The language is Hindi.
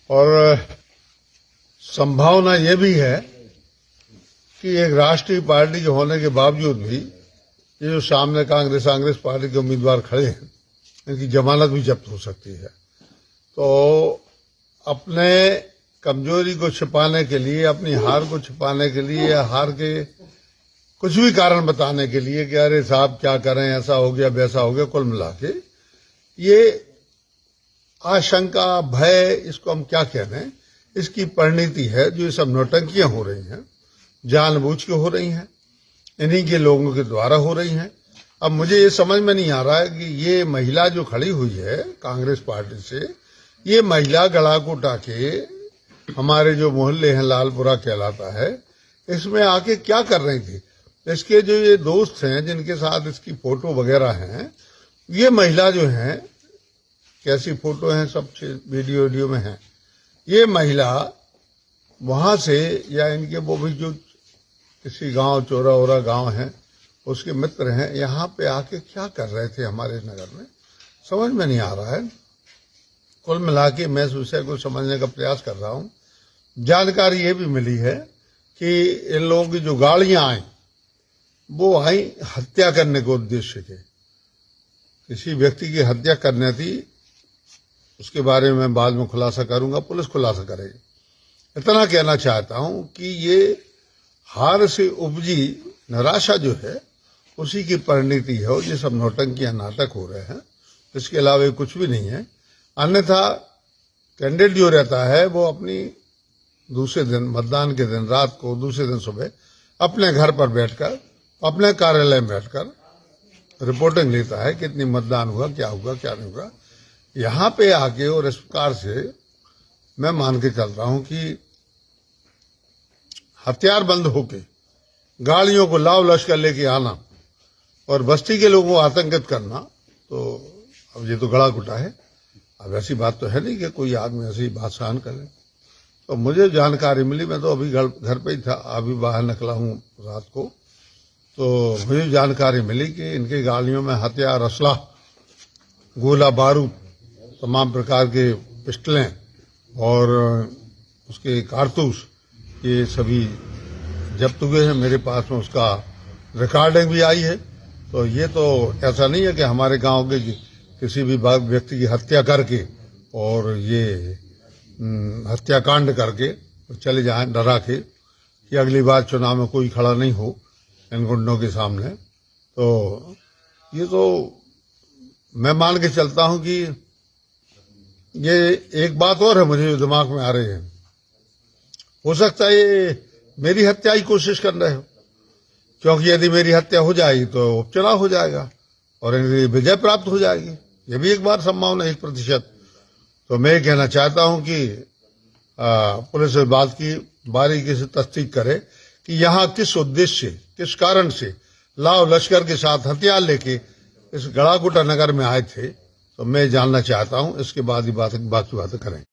और संभावना ये भी है कि एक राष्ट्रीय पार्टी के होने के बावजूद भी ये जो सामने कांग्रेस पार्टी के उम्मीदवार खड़े हैं, इनकी जमानत भी जब्त हो सकती है। तो अपने कमजोरी को छिपाने के लिए, अपनी हार को छिपाने के लिए, या हार के कुछ भी कारण बताने के लिए कि अरे साहब क्या करें, ऐसा हो गया वैसा हो गया, कुल मिला के ये आशंका, भय, इसको हम क्या कह रहे हैं, इसकी परिणति है जो ये सब नौटंकियां हो रही हैं, जानबूझ के हो रही हैं, इन्हीं के लोगों के द्वारा हो रही हैं। अब मुझे ये समझ में नहीं आ रहा है कि ये महिला जो खड़ी हुई है कांग्रेस पार्टी से, ये महिला गलाकोटा के हमारे जो मोहल्ले हैं, लालपुरा कहलाता है, इसमें आके क्या कर रही थी। इसके जो ये दोस्त हैं जिनके साथ इसकी फोटो वगैरह हैं, ये महिला जो है, कैसी फोटो है सबसे वीडियो में है, ये महिला वहां से या इनके वो भी जो किसी गांव, चोरा ओरा गांव है, उसके मित्र हैं, यहाँ पे आके क्या कर रहे थे हमारे नगर में, समझ में नहीं आ रहा है। कुल मिला के मैं इस विषय को समझने का प्रयास कर रहा हूँ। जानकारी ये भी मिली है कि इन लोगों की जो गाड़ियां आई, वो आई हत्या करने के उद्देश्य के, किसी व्यक्ति की हत्या करनी थी। उसके बारे में मैं बाद में खुलासा करूंगा, पुलिस खुलासा करेगी। इतना कहना चाहता हूं कि ये हार से उपजी निराशा जो है, उसी की परिणति है। और ये सब नौटंकियां, नाटक हो रहे हैं, इसके अलावा कुछ भी नहीं है। अन्यथा कैंडिडेट जो रहता है वो अपनी दूसरे दिन, मतदान के दिन रात को, दूसरे दिन सुबह अपने घर पर बैठकर, अपने कार्यालय में बैठकर रिपोर्टिंग लेता है, कितनी मतदान हुआ, क्या हुआ, क्या नहीं हुआ। यहाँ पे आके और इस प्रकार से मैं मान के चल रहा हूं कि हथियार बंद होके गाड़ियों को लाव लश्कर लेके आना और बस्ती के लोगों को आतंकित करना, तो अब ये तो गला घुटा है। अब ऐसी बात तो है नहीं कि कोई आदमी ऐसी बात सहन करे। तो मुझे जानकारी मिली, मैं तो अभी घर पे ही था, अभी बाहर निकला हूं रात को, तो मुझे जानकारी मिली कि इनकी गाड़ियों में हथियार, असला, गोला बारूद, तमाम प्रकार के पिस्टलें और उसके कारतूस, ये सभी जब्त हुए हैं। मेरे पास में उसका रिकॉर्डिंग भी आई है। तो ये तो ऐसा नहीं है कि हमारे गांव के किसी भी व्यक्ति की हत्या करके और ये हत्याकांड करके चले जाएं डरा के कि अगली बार चुनाव में कोई खड़ा नहीं हो इन गुंडों के सामने। तो ये तो मैं मान के चलता हूं कि ये एक बात और है मुझे जो दिमाग में आ रही है, हो सकता है ये मेरी हत्या की कोशिश कर रहे हो, क्योंकि यदि मेरी हत्या हो जाएगी तो उपचुनाव हो जाएगा और इनकी विजय प्राप्त हो जाएगी। ये भी एक बार संभावना 1%। तो मैं ये कहना चाहता हूं कि पुलिस इस बात की बारीकी से तस्दीक करे कि यहाँ किस उद्देश्य, किस कारण से लाव लश्कर के साथ हथियार लेके इस गलाकोटा नगर में आए थे। तो मैं जानना चाहता हूं, इसके बाद ही बाकी बातें करें।